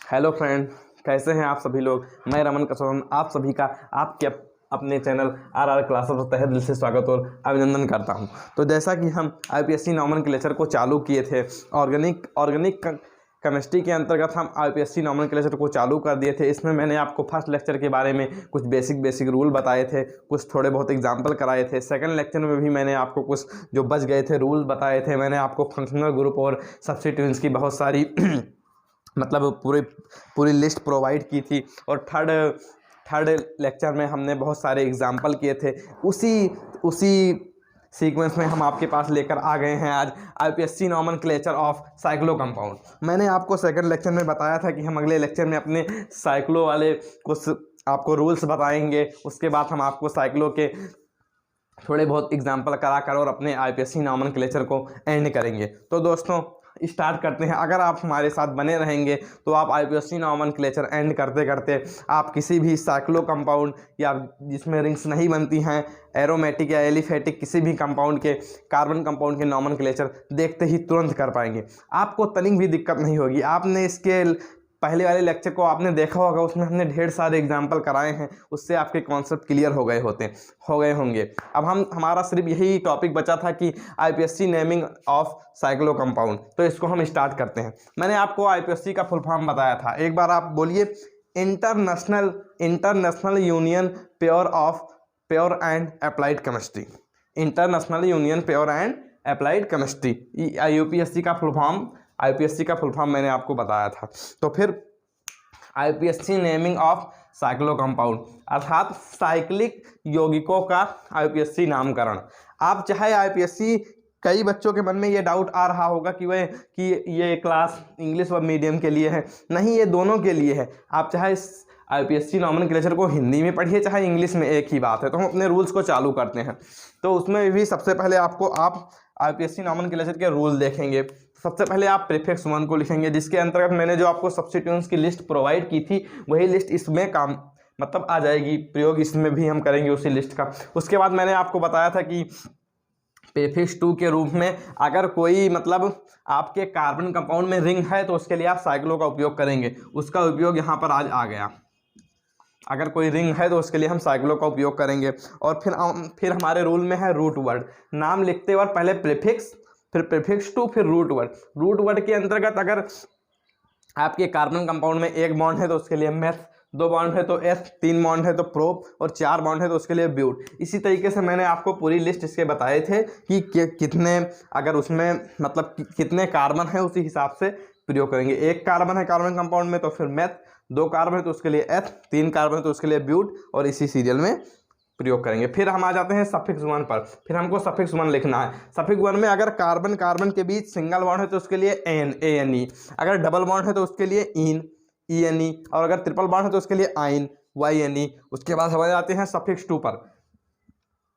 Hello friend, कैसे हैं आप सभी लोग। मैं रमन कसौन आप सभी का आपके अपने चैनल आर क्लासेस पर तहे दिल से स्वागत और अभिनंदन करता हूं। तो जैसा कि हम आईपीएससी नॉमेनक्लेचर को चालू किए थे, ऑर्गेनिक केमिस्ट्री के अंतर्गत हम आईपीएससी नॉमेनक्लेचर को चालू कर दिए थे। इसमें मैंने आपको फर्स्ट लेक्चर के बारे में कुछ बेसिक रूल बताए थे, कुछ थोड़े बहुत एग्जाम्पल कराए पूरे सेकंड लेक्चर में भी मैंने आपको कुछ जो बच गए थे रूल बताए थे। मैंने आपको फंक्शनल ग्रुप और सब्स्टिट्यूएंट्स की बहुत सारी मतलब पूरी लिस्ट प्रोवाइड की थी। और थर्ड लेक्चर में हमने बहुत सारे एग्जाम्पल किए थे। उसी सीक्वेंस में हम आपके पास लेकर आ गए हैं आज IPSC nomenclature of cyclo compound. मैंने आपको सेकंड लेक्चर में बताया था कि हम अगले लेक्चर में अपने साइक्लो वाले कुछ आपको रूल्स बताएंगे। उसके बाद हम आपको साइक्लो के थोड़े बहुत एग्जाम्पल करा कर और अपने आईपीएससी नॉमेनक्लेचर को एंड करेंगे। तो दोस्तों स्टार्ट करते हैं। अगर आप हमारे साथ बने रहेंगे तो आप आईपीएससी नॉमेनक्लेचर एंड करते करते आप किसी भी साइक्लो कंपाउंड या जिसमें रिंग्स नहीं बनती हैं, एरोमेटिक या एलिफेटिक किसी भी कंपाउंड के, कार्बन कंपाउंड के नॉमेनक्लेचर देखते ही तुरंत कर पाएंगे। आपको तनिक भी दिक्कत नहीं होगी। आपने इसके पहले वाले लेक्चर को आपने देखा होगा, उसमें हमने ढेर सारे एग्जाम्पल कराए हैं, उससे आपके कॉन्सेप्ट क्लियर हो गए होंगे। अब हमारा सिर्फ यही टॉपिक बचा था कि IPSC naming of cyclo compound. तो इसको हम स्टार्ट करते हैं। मैंने आपको आईपीएससी का फुल फॉर्म बताया था, एक बार आप बोलिए। International union pure and applied chemistry. International union pure and applied chemistry, IPSC का फुल फॉर्म मैंने आपको बताया था। तो फिर IPSC naming of cyclo compound अर्थात साइक्लिक यौगिकों का आईपीएससी नामकरण। आप चाहे आईपीएससी, कई बच्चों के मन में ये डाउट आ रहा होगा कि ये क्लास इंग्लिश व मीडियम के लिए है। नहीं, ये दोनों के लिए है। आप चाहे आईपीएससी नॉमेनक्लेचर को हिंदी में पढ़िए चाहे इंग्लिश में, एक ही बात है। तो हम अपने रूल्स को चालू करते हैं। तो उसमें भी सबसे पहले आप आईपीएससी नॉमेनक्लेचर के रूल देखेंगे। सबसे पहले आप प्रीफिक्स 1 को लिखेंगे, जिसके अंतर्गत मैंने जो आपको सब्स्टिट्यूएंट्स की लिस्ट प्रोवाइड की थी वही लिस्ट इसमें काम मतलब आ जाएगी, प्रयोग इसमें भी हम करेंगे उसी लिस्ट का। उसके बाद मैंने आपको बताया था कि प्रीफिक्स 2 के रूप में अगर कोई मतलब आपके कार्बन कंपाउंड में रिंग है तो उसके लिए आप साइक्लो का उपयोग करेंगे। उसका उपयोग यहाँ पर आज आ गया। अगर कोई रिंग है तो उसके लिए हम साइक्लो का उपयोग करेंगे। और फिर हमारे रूल में है रूट वर्ड। नाम लिखते वक्त पहले प्रीफिक्स, फिर प्रीफिक्स 2, फिर रूट वर्ड। रूट वर्ड के अंतर्गत अगर आपके कार्बन कंपाउंड में 1 बॉन्ड है तो उसके लिए मेथ, 2 बॉन्ड है तो एथ, 3 बॉन्ड है तो प्रोप और 4 बॉन्ड है तो उसके लिए ब्यूट। इसी तरीके से मैंने आपको पूरी लिस्ट इसके बताए थे कि कितने, अगर उसमें मतलब कितने कार्बन है उसी हिसाब से प्रयोग करेंगे। 1 कार्बन है कार्बन कंपाउंड में तो फिर मेथ, 2 कार्बन है तो उसके लिए एथ, 3 कार्बन है तो उसके लिए ब्यूट, और इसी सीरियल में प्रयोग करेंगे। फिर हम आ जाते हैं सफिक्स 1 पर। फिर हमको सफिक्स 1 लिखना है। सफिक्स 1 में अगर कार्बन के बीच सिंगल बॉन्ड है तो उसके लिए एन, ANE। अगर डबल बॉन्ड है तो उसके लिए इन, ENE। और अगर ट्रिपल बॉन्ड है तो उसके लिए आइन, YNE। उसके बाद हम आ जाते हैं सफिक्स 2 पर।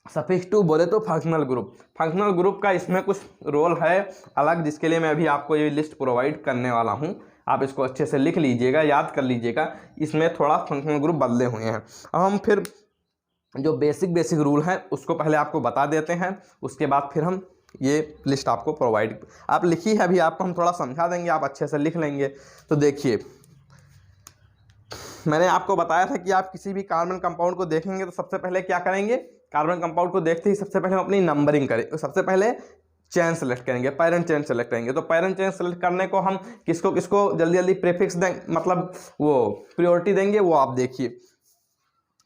सफिक्स 2 बोले तो फंक्शनल ग्रुप। फंक्शनल ग्रुप का इसमें कुछ रोल है अलग, जिसके लिए मैं अभी आपको ये लिस्ट प्रोवाइड करने वाला हूँ। आप इसको अच्छे से लिख लीजिएगा, याद कर लीजिएगा। इसमें थोड़ा फंक्शनल ग्रुप बदले हुए हैं। अब हम फिर जो बेसिक रूल है उसको पहले आपको बता देते हैं। उसके बाद फिर हम ये लिस्ट आपको प्रोवाइड, आप लिखी है अभी, आपको हम थोड़ा समझा देंगे, आप अच्छे से लिख लेंगे। तो देखिए, मैंने आपको बताया था कि आप किसी भी कार्बन कंपाउंड को देखेंगे तो सबसे पहले क्या करेंगे, कार्बन कंपाउंड को देखते ही सबसे पहले हम अपनी नंबरिंग करें। तो सबसे पहले चेन सेलेक्ट करेंगे, पैरेंट चेन सेलेक्ट करेंगे। तो पैरेंट चेन सेलेक्ट करने को हम किसको जल्दी प्रीफिक्स देंगे, मतलब वो प्रायोरिटी देंगे, वो आप देखिए।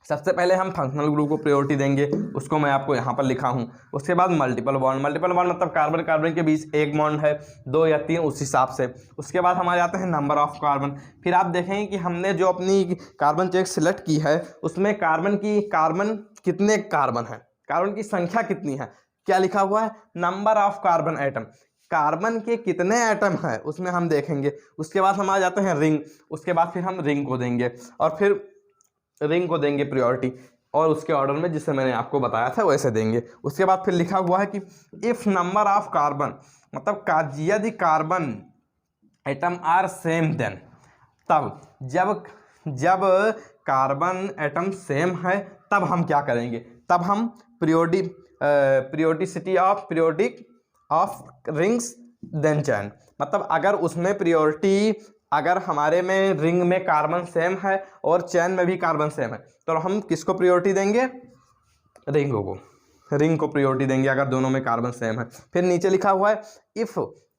सबसे पहले हम फंक्शनल ग्रुप को प्रायोरिटी देंगे, उसको मैं आपको यहाँ पर लिखा हूँ। उसके बाद मल्टीपल बॉन्ड मतलब कार्बन के बीच 1 बॉन्ड है, 2 या 3 उस हिसाब से। उसके बाद हम आ जाते हैं नंबर ऑफ कार्बन। फिर आप देखेंगे कि हमने जो अपनी कार्बन चेन सिलेक्ट की है उसमें कार्बन कितने कार्बन है, कार्बन की संख्या कितनी है, क्या लिखा हुआ है, number of carbon atom. Carbon के कितने एटम है उसमें हम देखेंगे। उसके बाद हम आ जाते हैं रिंग। उसके बाद फिर हम रिंग को देंगे और फिर रिंग को देंगे प्रायोरिटी, और उसके ऑर्डर में जिससे मैंने आपको बताया था वैसे देंगे। उसके बाद फिर लिखा हुआ है कि इफ नंबर ऑफ कार्बन मतलब यदि carbon atom are same then, तब जब कार्बन एटम सेम है तब हम क्या करेंगे, तब हम पीरियोडिसिटी ऑफ रिंग्स देन चैन, मतलब अगर उसमें प्रायोरिटी अगर हमारे में रिंग में कार्बन सेम है और चैन में भी कार्बन सेम है तो हम किसको प्रायोरिटी देंगे, रिंग को प्रायोरिटी देंगे अगर दोनों में कार्बन सेम है। फिर नीचे लिखा हुआ है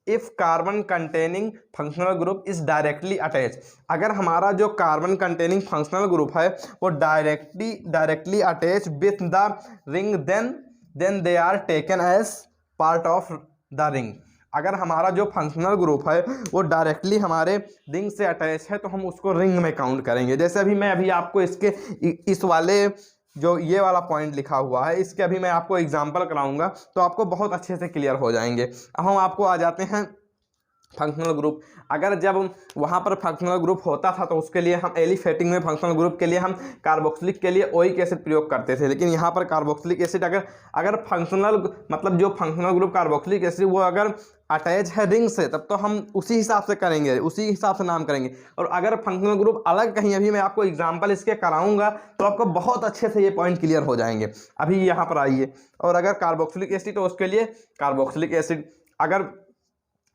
if carbon containing functional group is directly attach, अगर हमारा जो कार्बन कंटेनिंग फंक्शनल ग्रुप है वो directly attach with the ring then they are taken as part of the ring, अगर हमारा जो फंक्शनल ग्रुप है वो डायरेक्टली हमारे रिंग से अटैच है तो हम उसको रिंग में काउंट करेंगे। जैसे अभी आपको इसके इस वाले जो ये वाला पॉइंट लिखा हुआ है इसके अभी मैं आपको एग्जांपल कराऊंगा तो आपको बहुत अच्छे से क्लियर हो जाएंगे। अब हम आपको आ जाते हैं फंक्शनल ग्रुप। अगर जब वहाँ पर फंक्शनल ग्रुप होता था तो उसके लिए हम एलिफेटिक में फंक्शनल ग्रुप के लिए हम कार्बोक्सिलिक के लिए ओइक एसिड प्रयोग करते थे, लेकिन यहाँ पर कार्बोक्सिलिक एसिड अगर फंक्शनल मतलब जो फंक्शनल ग्रुप कार्बोक्सिलिक एसिड वो अगर अटैच है रिंग से तब तो हम उसी हिसाब से करेंगे, उसी हिसाब से नाम करेंगे। और अगर फंक्शनल ग्रुप अलग कहीं, अभी मैं आपको एग्जांपल इसके कराऊंगा तो आपको बहुत अच्छे से ये पॉइंट क्लियर हो जाएंगे। अभी यहाँ पर आइए, और अगर कार्बोक्सिलिक एसिड तो उसके लिए कार्बोक्सिलिक एसिड, अगर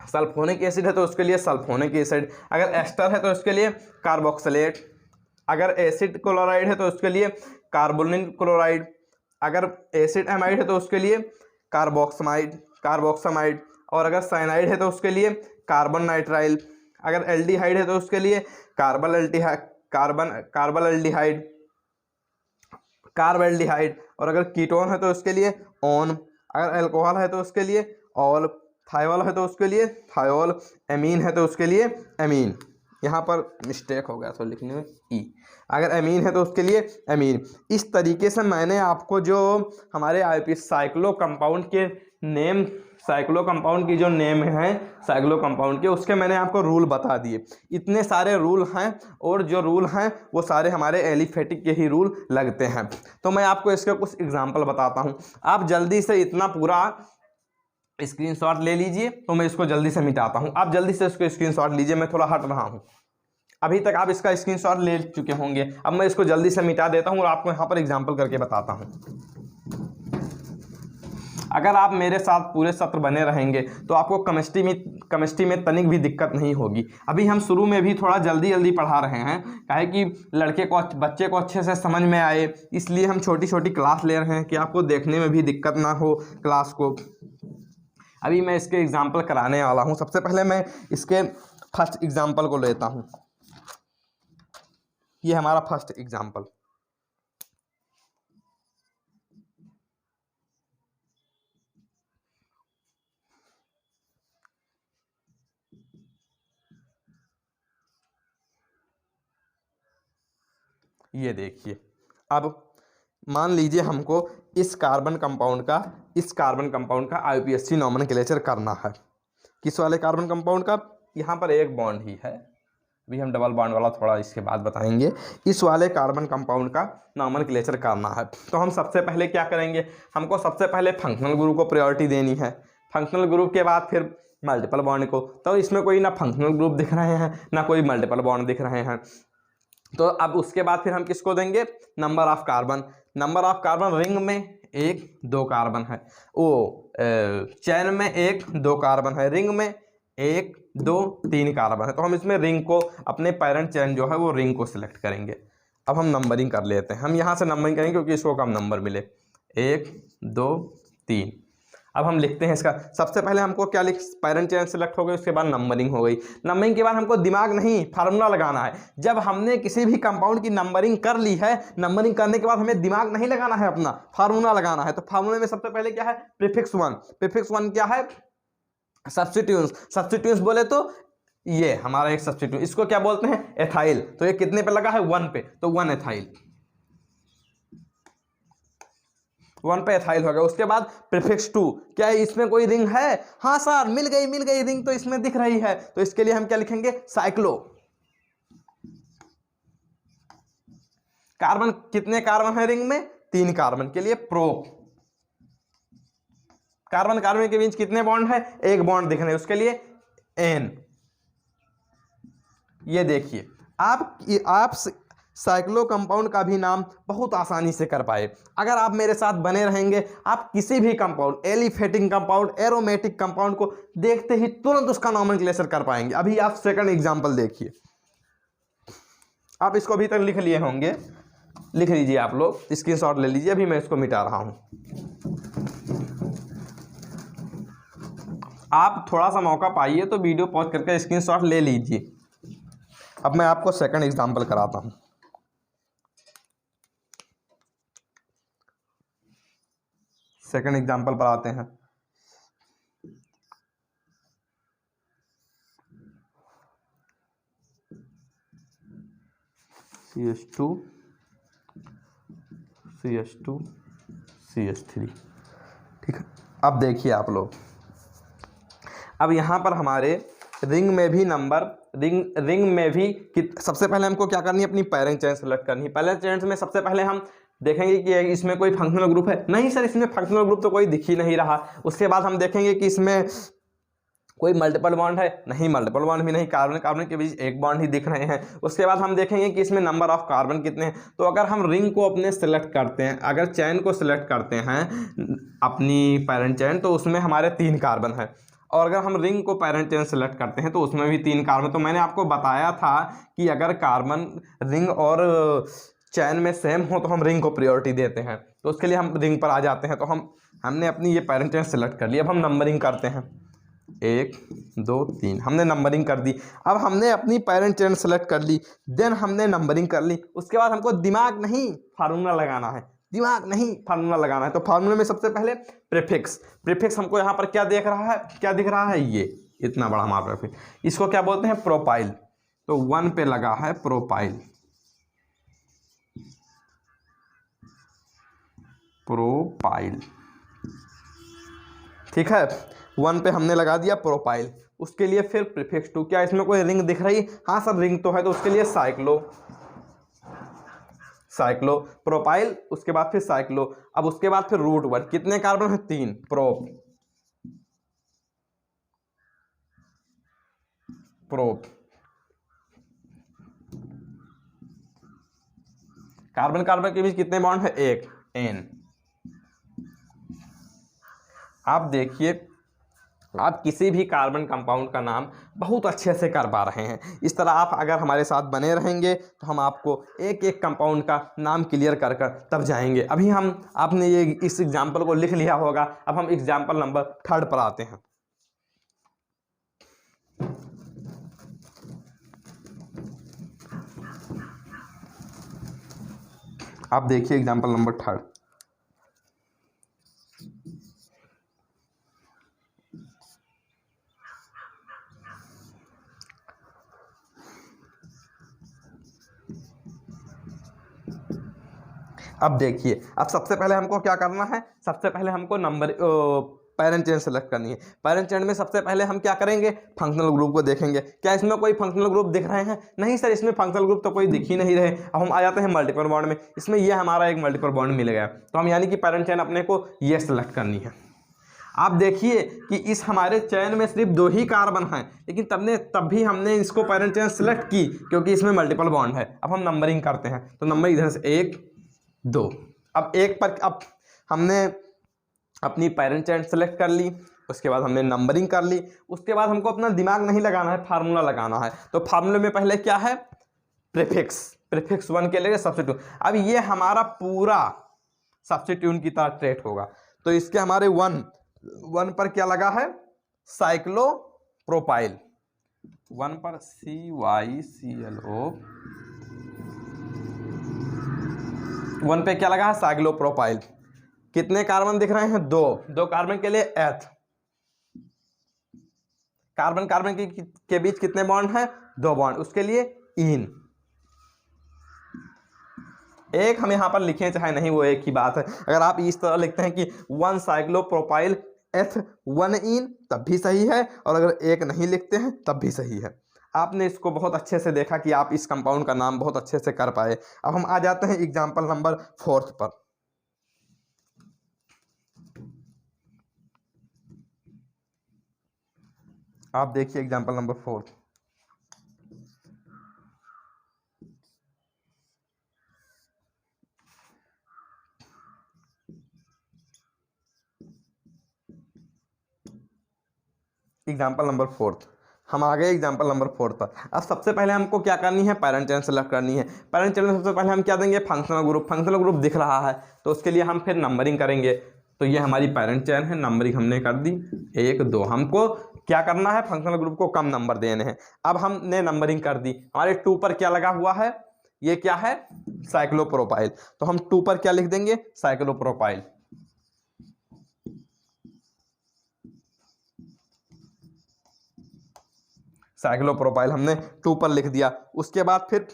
सल्फोनिक एसिड है तो उसके लिए सल्फोनिक एसिड, अगर एस्टर है तो उसके लिए कार्बोक्सिलेट, अगर एसिड क्लोराइड है तो उसके लिए कार्बोनिल क्लोराइड, अगर एसिड एमाइड है तो उसके लिए कार्बोक्सामाइड, और अगर साइनाइड है तो उसके लिए कार्बन नाइट्राइल, अगर एल्डिहाइड है तो उसके लिए कार्बल्डिहाइड, और अगर कीटोन है तो उसके लिए ऑन, अगर अल्कोहल है तो उसके लिए ऑल, थायोल है तो उसके लिए थायोल, एमीन है तो उसके लिए एमीन। यहाँ पर मिस्टेक हो गया तो लिखने में ई, अगर एमीन है तो उसके लिए एमीन। इस तरीके से मैंने आपको जो हमारे आईपीएस साइक्लो कंपाउंड के नेम, साइक्लो कंपाउंड की जो नेम है साइक्लो कंपाउंड के, उसके मैंने आपको रूल बता दिए। इतने सारे रूल हैं और जो रूल हैं वो सारे हमारे एलिफेटिक के ही रूल लगते हैं। तो मैं आपको इसके कुछ एग्जाम्पल बताता हूँ, आप जल्दी से इतना पूरा स्क्रीनशॉट ले लीजिए तो मैं इसको जल्दी से मिटाता हूं। आप जल्दी से इसको स्क्रीनशॉट लीजिए, मैं थोड़ा हट रहा हूं, अभी तक आप इसका स्क्रीनशॉट ले चुके होंगे। अब मैं इसको जल्दी से मिटा देता हूं और आपको यहां पर एग्जांपल करके बताता हूं। अगर आप मेरे साथ पूरे सत्र बने रहेंगे तो आपको केमिस्ट्री में तनिक भी दिक्कत नहीं होगी। अभी हम शुरू में भी थोड़ा जल्दी पढ़ा रहे हैं, काहे कि बच्चे को अच्छे से समझ में आए, इसलिए हम छोटी छोटी क्लास ले रहे हैं कि आपको देखने में भी दिक्कत ना हो क्लास को। अभी मैं इसके एग्जाम्पल कराने वाला हूं। सबसे पहले मैं इसके फर्स्ट एग्जाम्पल को लेता हूं। ये हमारा फर्स्ट एग्जाम्पल, ये देखिए। अब मान लीजिए हमको इस कार्बन कंपाउंड का आईपीएससी नॉमेनक्लेचर करना है। किस वाले कार्बन कंपाउंड का? यहाँ पर एक बॉन्ड ही है, अभी हम डबल बॉन्ड वाला थोड़ा इसके बाद बताएंगे। इस वाले कार्बन कंपाउंड का नॉमेनक्लेचर करना है तो हम सबसे पहले क्या करेंगे, हमको सबसे पहले फंक्शनल ग्रुप को प्रायोरिटी देनी है, फंक्शनल ग्रुप के बाद फिर मल्टीपल बॉन्ड को। तो इसमें कोई ना फंक्शनल ग्रुप दिख रहे हैं ना कोई मल्टीपल बॉन्ड दिख रहे हैं, तो अब उसके बाद फिर हम किसको देंगे, number of carbon. Number of carbon ring में 1-2 कार्बन है, वो चैन में 1-2 कार्बन है, रिंग में 1-2-3 कार्बन है। तो हम इसमें रिंग को, अपने पेरेंट चैन जो है वो रिंग को सिलेक्ट करेंगे। अब हम नंबरिंग कर लेते हैं, हम यहाँ से नंबरिंग करेंगे क्योंकि इसको कम नंबर मिले, 1-2-3। अब हम लिखते हैं इसका, सबसे पहले हमको क्या पेरेंट चैन सिलेक्ट हो गई, उसके बाद नंबरिंग हो गई। नंबरिंग के बाद हमको दिमाग नहीं, फार्मूला लगाना है। जब हमने किसी भी कंपाउंड की नंबरिंग कर ली है, नंबरिंग करने के बाद हमें दिमाग नहीं लगाना है, अपना फार्मूला लगाना है। तो फार्मूले में सबसे पहले क्या है, प्रीफिक्स 1। प्रीफिक्स 1 क्या है, सब्स्टिट्यूएंट्स बोले तो ये हमारा एक सब्स्टिट्यूएंट, इसको क्या बोलते हैं, एथाइल। तो ये कितने पे लगा है, 1 पे, तो 1 एथाइल, 1 पे एथाइल हो गया। उसके बाद प्रीफिक्स 2, क्या है इसमें कोई रिंग है, हाँ सर मिल गई रिंग तो इसमें दिख रही है, तो इसके लिए हम क्या लिखेंगे, साइक्लो। कार्बन, कितने कार्बन है रिंग में, 3 कार्बन, के लिए प्रो। कार्बन कार्बन के बीच कितने बॉन्ड है, 1 बॉन्ड दिख रहे हैं, उसके लिए एन। ये देखिए आप साइक्लो कंपाउंड का भी नाम बहुत आसानी से कर पाए। अगर आप मेरे साथ बने रहेंगे, आप किसी भी compound, aliphatic compound, aromatic compound को देखते ही तुरंत उसका नॉमेनक्लेचर कर पाएंगे। अभी आप सेकंड एग्जांपल देखिए, आप इसको अभी तक लिख लिए होंगे, लिख लीजिए, आप लोग स्क्रीनशॉट ले लीजिए, अभी मैं इसको मिटा रहा हूं। आप थोड़ा सा मौका पाइए तो वीडियो पॉज करके स्क्रीनशॉट ले लीजिए। अब मैं आपको सेकंड एग्जांपल कराता हूं। सेकंड एग्जांपल पर आते हैं। CH2 CH2 CH3, ठीक है। अब देखिए आप लोग, अब यहाँ पर हमारे रिंग में भी नंबर, रिंग में भी सबसे पहले हमको क्या करनी है, अपनी पेरेंट चेन सेलेक्ट करनी है। पेरेंट चेन में सबसे पहले हम देखेंगे कि इसमें कोई फंक्शनल ग्रुप है, नहीं सर इसमें फंक्शनल ग्रुप तो कोई दिख ही नहीं रहा। उसके बाद हम देखेंगे कि इसमें कोई मल्टीपल बॉन्ड है, नहीं मल्टीपल बॉन्ड भी नहीं, कार्बन कार्बन के बीच एक बॉन्ड ही दिख रहे हैं। उसके बाद हम देखेंगे कि इसमें नंबर ऑफ कार्बन कितने हैं। तो अगर हम रिंग को अपने सेलेक्ट करते हैं, अगर चैन को सिलेक्ट करते हैं अपनी पेरेंट चैन, तो उसमें हमारे 3 कार्बन है। और अगर हम रिंग को पेरेंट चेन सेलेक्ट करते हैं तो उसमें भी 3 कार्बन। तो मैंने आपको बताया था कि अगर कार्बन रिंग और चैन में सेम हो तो हम रिंग को प्रायोरिटी देते हैं। तो उसके लिए हम रिंग पर आ जाते हैं। तो हमने अपनी ये पेरेंट चेन सेलेक्ट कर ली। अब हम नंबरिंग करते हैं, 1 2 3, हमने नंबरिंग कर दी। अब हमने अपनी पेरेंट चेन सेलेक्ट कर ली, देन हमने नंबरिंग कर ली। उसके बाद हमको दिमाग नहीं फार्मूला लगाना है, दिमाग नहीं फार्मूला लगाना है। तो फार्मूले में सबसे पहले प्रीफिक्स, प्रीफिक्स हमको यहाँ पर क्या देख रहा है, क्या दिख रहा है, ये इतना बड़ा हमारा प्रीफिक्स, इसको क्या बोलते हैं, प्रोपाइल। तो 1 पे लगा है प्रोपाइल, प्रोपाइल, ठीक है। 1 पे हमने लगा दिया प्रोपाइल। उसके लिए फिर प्रीफिक्स 2, क्या इसमें कोई रिंग दिख रही, हाँ सर रिंग तो है, तो उसके लिए साइक्लो, साइक्लो प्रोपाइल, उसके बाद फिर साइक्लो। अब उसके बाद फिर रूट 1, कितने कार्बन है, 3, प्रोप, प्रोप, कार्बन कार्बन के बीच कितने बॉन्ड है, 1, एन। आप देखिए, आप किसी भी कार्बन कंपाउंड का नाम बहुत अच्छे से कर पा रहे हैं। इस तरह आप अगर हमारे साथ बने रहेंगे तो हम आपको एक एक कंपाउंड का नाम क्लियर कर कर तब जाएंगे। अभी आपने ये इस एग्जाम्पल को लिख लिया होगा। अब हम एग्जाम्पल नंबर 3 पर आते हैं। आप देखिए एग्जाम्पल नंबर 3। अब देखिए, अब सबसे पहले हमको क्या करना है, सबसे पहले हमको नंबर पेरेंट चेन सेलेक्ट करनी है। पेरेंट चेन में सबसे पहले हम क्या करेंगे, फंक्शनल ग्रुप को देखेंगे। क्या इसमें कोई फंक्शनल ग्रुप दिख रहे हैं, नहीं सर इसमें फंक्शनल ग्रुप तो कोई दिख ही नहीं रहे। अब हम आ जाते हैं मल्टीपल बॉन्ड में, इसमें ये हमारा एक मल्टीपल बॉन्ड मिल गया। तो हम यानी कि पेरेंट चेन अपने को ये सेलेक्ट करनी है। आप देखिए कि इस हमारे चैन में सिर्फ 2 ही कार्बन हैं, लेकिन तब भी हमने इसको पेरेंट चेन सेलेक्ट की क्योंकि इसमें मल्टीपल बॉन्ड है। अब हम नंबरिंग करते हैं, तो नंबर इधर से 1 2। अब एक पर अब हमने अपनी पेरेंट चेन सेलेक्ट कर ली, उसके बाद हमने नंबरिंग कर ली। उसके बाद हमको अपना दिमाग नहीं लगाना है, फार्मूला लगाना है। तो फार्मूले में पहले क्या है, प्रीफिक्स, प्रीफिक्स 1 के लिए सब्स्टिट्यूट। अब ये हमारा पूरा सब्स्टिट्यूट की तरह ट्रीट होगा। तो इसके हमारे 1 पर क्या लगा है, साइक्लो प्रोपाइल, 1 पर CYCLO, 1 पे क्या लगा है, साइक्लो प्रोपाइल। कितने कार्बन दिख रहे हैं, 2 कार्बन के लिए एथ, कार्बन कार्बन के बीच कितने बॉन्ड हैं, 2 बॉन्ड, उसके लिए इन। एक हम यहां पर लिखें चाहे नहीं, वो एक ही बात है। अगर आप इस तरह लिखते हैं कि 1 साइक्लोप्रोपाइल F1 इन तब भी सही है, और अगर एक नहीं लिखते हैं तब भी सही है। आपने इसको बहुत अच्छे से देखा कि आप इस कंपाउंड का नाम बहुत अच्छे से कर पाए। अब हम आ जाते हैं एग्जाम्पल नंबर 4 पर। आप देखिए एग्जाम्पल नंबर 4। एग्जाम्पल नंबर 4 हम आ गए एग्जाम्पल नंबर 4 पर। अब सबसे पहले हमको क्या करनी है, पेरेंट चाइल्ड सेलेक्ट करनी है। पेरेंट चाइल्ड में सबसे पहले हम क्या देंगे, फंक्शनल ग्रुप। फंक्शनल ग्रुप दिख रहा है तो उसके लिए हम फिर नंबरिंग करेंगे। तो ये हमारी पेरेंट चाइल्ड है, नंबरिंग हमने कर दी 1 2। हमको क्या करना है, फंक्शनल ग्रुप को कम नंबर देने हैं। अब हमने नंबरिंग कर दी। हमारे 2 पर क्या लगा हुआ है, ये क्या है, साइक्लोप्रोपाइल। तो हम 2 पर क्या लिख देंगे, साइक्लोप्रोपाइल। साइक्लोप्रोपाइल हमने 2 पर लिख दिया। उसके बाद फिर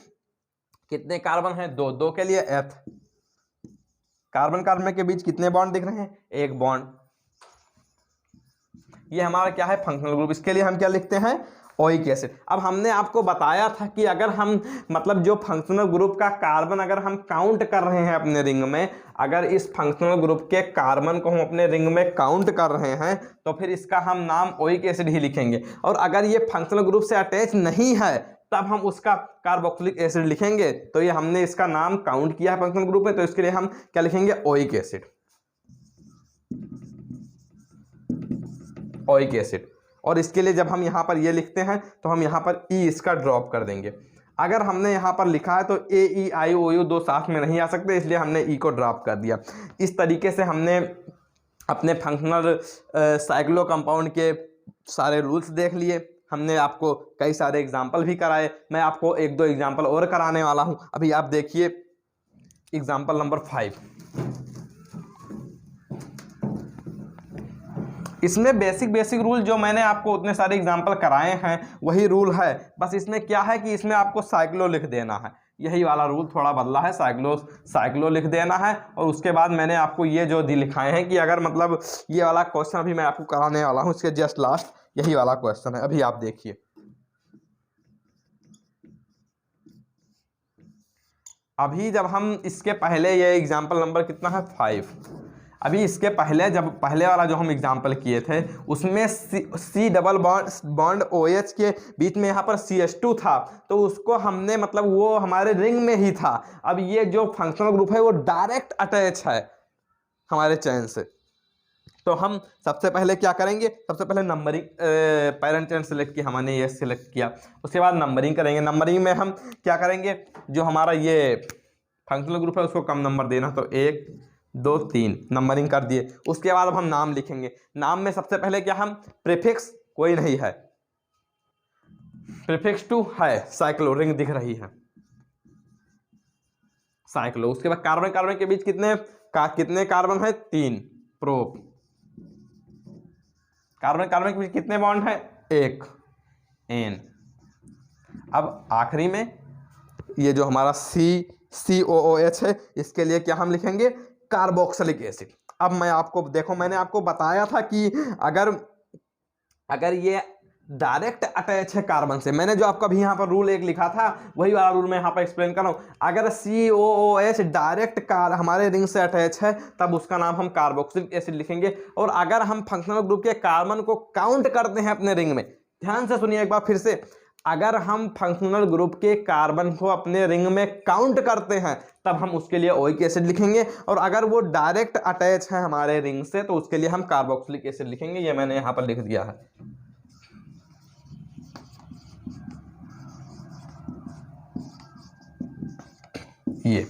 कितने कार्बन हैं, 2। 2 के लिए एथ, कार्बन कार्बन के बीच कितने बॉन्ड दिख रहे हैं, 1 बॉन्ड। ये हमारा क्या है, फंक्शनल ग्रुप। इसके लिए हम क्या लिखते हैं, ओइक एसिड। अब हमने आपको बताया था कि अगर हम मतलब जो फंक्शनल ग्रुप का कार्बन अगर हम काउंट कर रहे हैं अपने रिंग में, अगर इस फंक्शनल ग्रुप के कार्बन को हम अपने रिंग में काउंट कर रहे हैं तो फिर इसका हम नाम ओइक एसिड ही लिखेंगे। और अगर ये फंक्शनल ग्रुप से अटैच नहीं है तब हम उसका कार्बोक्सिलिक एसिड लिखेंगे। तो ये हमने इसका नाम काउंट किया है फंक्शनल ग्रुप में, तो इसके लिए हम क्या लिखेंगे, ओइक एसिड। Oic acid. और इसके लिए जब हम यहाँ पर ये लिखते हैं तो हम यहाँ पर ई इसका ड्रॉप कर देंगे। अगर हमने यहाँ पर लिखा है तो ए ई आई ओ यू 2 साथ में नहीं आ सकते, इसलिए हमने ई को ड्रॉप कर दिया। इस तरीके से हमने अपने फंक्शनल साइक्लो कंपाउंड के सारे रूल्स देख लिए। हमने आपको कई सारे एग्जाम्पल भी कराए। मैं आपको 1-2 एग्जाम्पल और कराने वाला हूँ। अभी आप देखिए एग्जाम्पल नंबर 5। इसमें बेसिक रूल जो मैंने आपको उतने सारे एग्जाम्पल कराए हैं वही रूल है। बस इसमें क्या है कि इसमें आपको साइक्लो लिख देना है। यही वाला रूल थोड़ा बदला है, साइक्लो लिख देना है। और उसके बाद मैंने आपको ये जो लिखाए हैं कि अगर मतलब ये वाला क्वेश्चन अभी मैं आपको कराने वाला हूँ, इसके जस्ट लास्ट यही वाला क्वेश्चन है। अभी आप देखिए, अभी जब हम इसके पहले ये एग्जाम्पल नंबर कितना है, 5। अभी इसके पहले जब पहले वाला जो हम एग्जाम्पल किए थे उसमें सी डबल बॉन्ड OH के बीच में यहाँ पर CH2 था, तो उसको हमने मतलब वो हमारे रिंग में ही था। अब ये जो फंक्शनल ग्रुप है वो डायरेक्ट अटैच है हमारे चेन से। तो हम सबसे पहले क्या करेंगे, सबसे पहले नंबरिंग, पेरेंट चेन सेलेक्ट किया हमने, ये सिलेक्ट किया। उसके बाद नंबरिंग करेंगे। नंबरिंग में हम क्या करेंगे, जो हमारा ये फंक्शनल ग्रुप है उसको कम नंबर देना, तो 1 2 3 नंबरिंग कर दिए। उसके बाद अब हम नाम लिखेंगे। नाम में सबसे पहले क्या, हम प्रीफिक्स कोई नहीं है, प्रीफिक्स 2 है, साइक्लो रिंग दिख रही है, साइक्लो। उसके बाद कार्बन कार्बन के बीच कितने कार्बन है, 3, प्रोप। कार्बन कार्बन के बीच कितने बॉन्ड है, 1, एन। अब आखिरी में ये जो हमारा COOH है, इसके लिए क्या हम लिखेंगे, कार्बोक्सिलिक एसिड। अब मैं आपको देखो, मैंने आपको बताया था कि अगर ये डायरेक्ट अटैच है कार्बन से, मैंने जो आपका भी यहाँ पर रूल एक लिखा था वही वाला रूल मैं यहाँ पर एक्सप्लेन कर रहा हूँ। अगर COOH डायरेक्ट हमारे रिंग से अटैच है तब उसका नाम हम कार्बोक्सिलिक एसिड लिखेंगे। और अगर हम फंक्शनल ग्रुप के कार्बन को काउंट करते हैं अपने रिंग में, ध्यान से सुनिए एक बार फिर से, अगर हम फंक्शनल ग्रुप के कार्बन को अपने रिंग में काउंट करते हैं तब हम उसके लिए ओइक एसिड लिखेंगे। और अगर वो डायरेक्ट अटैच है हमारे रिंग से तो उसके लिए हम कार्बोक्सिलिक एसिड लिखेंगे। ये मैंने यहां पर लिख दिया है। ये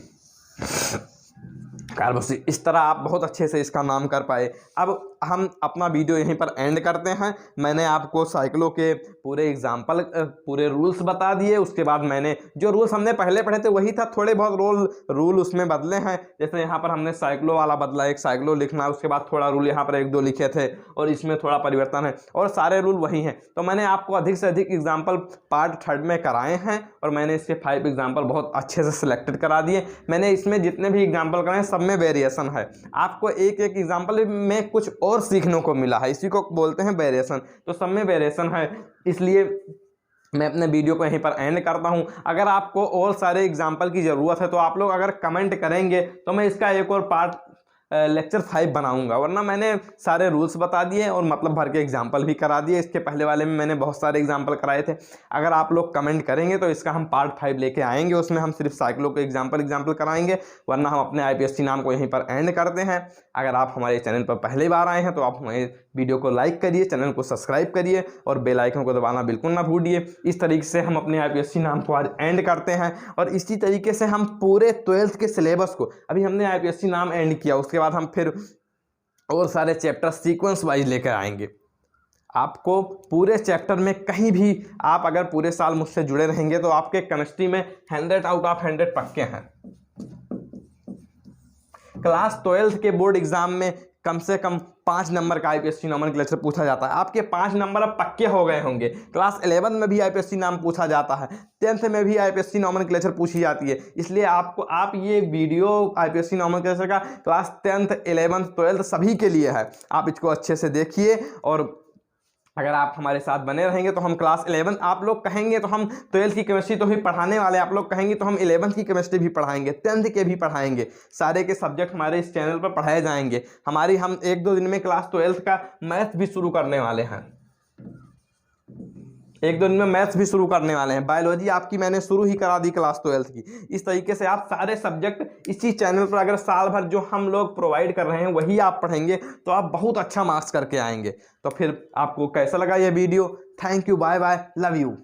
कार्बोक्सिलिक, इस तरह आप बहुत अच्छे से इसका नाम कर पाए। अब हम अपना वीडियो यहीं पर एंड करते हैं। मैंने आपको साइक्लो के पूरे एग्जाम्पल, पूरे रूल्स बता दिए। उसके बाद मैंने जो रूल्स हमने पहले पढ़े थे वही था, थोड़े बहुत रूल उसमें बदले हैं। जैसे यहाँ पर हमने साइक्लो वाला बदला, एक साइक्लो लिखना, उसके बाद थोड़ा रूल यहाँ पर 1-2 लिखे थे और इसमें थोड़ा परिवर्तन है, और सारे रूल वही हैं। तो मैंने आपको अधिक से अधिक एग्जाम्पल पार्ट 3 में कराए हैं और मैंने इसके 5 एग्जाम्पल बहुत अच्छे से सिलेक्टेड करा दिए। मैंने इसमें जितने भी एग्जाम्पल कराए सब में वेरिएशन है। आपको एक एक एग्जाम्पल में कुछ और सीखने को मिला है, इसी को बोलते हैं वेरिएशन। तो सब में वेरिएशन है, इसलिए मैं अपने वीडियो को यहीं पर एंड करता हूं। अगर आपको और सारे एग्जाम्पल की ज़रूरत है तो आप लोग अगर कमेंट करेंगे तो मैं इसका एक और पार्ट लेक्चर 5 बनाऊंगा, वरना मैंने सारे रूल्स बता दिए और मतलब भर के एग्जाम्पल भी करा दिए। इसके पहले वाले में मैंने बहुत सारे एग्जाम्पल कराए थे। अगर आप लोग कमेंट करेंगे तो इसका हम पार्ट 5 लेके आएंगे, उसमें हम सिर्फ साइक्लो के एग्जाम्पल कराएंगे। वरना हम अपने IPSC नाम को यहीं पर एंड करते हैं। अगर आप हमारे चैनल पर पहली बार आए हैं तो आप हमारे वीडियो को लाइक करिए, चैनल को सब्सक्राइब करिए और बेल आइकन को दबाना बिल्कुल ना भूलिए। इस तरीके से हम अपने IPSC नाम को आज एंड करते हैं और इसी तरीके से हम पूरे 12th के सिलेबस को, अभी हमने IPSC नाम एंड किया, उसके बाद हम फिर और सारे चैप्टर सीक्वेंस वाइज लेकर आएंगे। आपको पूरे चैप्टर में कहीं भी आप अगर पूरे साल मुझसे जुड़े रहेंगे तो आपके केमिस्ट्री में 100 आउट ऑफ 100 पक्के हैं। क्लास 12th के बोर्ड एग्जाम में कम से कम 5 नंबर का IPSC नोमेनक्लेचर पूछा जाता है। आपके 5 नंबर अब पक्के हो गए होंगे। क्लास 11 में भी IPSC नाम पूछा जाता है, 10th में भी IPSC नोमेनक्लेचर पूछी जाती है। इसलिए आप ये वीडियो IPSC नोमेनक्लेचर का क्लास 10th 11th 12th सभी के लिए है। आप इसको अच्छे से देखिए और अगर आप हमारे साथ बने रहेंगे तो हम क्लास 11 आप लोग कहेंगे तो हम 12th की केमिस्ट्री तो भी पढ़ाने वाले, आप लोग कहेंगे तो हम 11th की केमिस्ट्री भी पढ़ाएंगे, 10th के भी पढ़ाएंगे। सारे के सब्जेक्ट हमारे इस चैनल पर पढ़ाए जाएंगे। हम 1-2 दिन में क्लास 12th का मैथ भी शुरू करने वाले हैं। 1-2 दिन में मैथ्स भी शुरू करने वाले हैं। बायोलॉजी आपकी मैंने शुरू ही करा दी क्लास 12th की। इस तरीके से आप सारे सब्जेक्ट इसी चैनल पर अगर साल भर जो हम लोग प्रोवाइड कर रहे हैं वही आप पढ़ेंगे तो आप बहुत अच्छा मार्क्स करके आएंगे। तो फिर आपको कैसा लगा ये video? Thank you, bye bye, love you.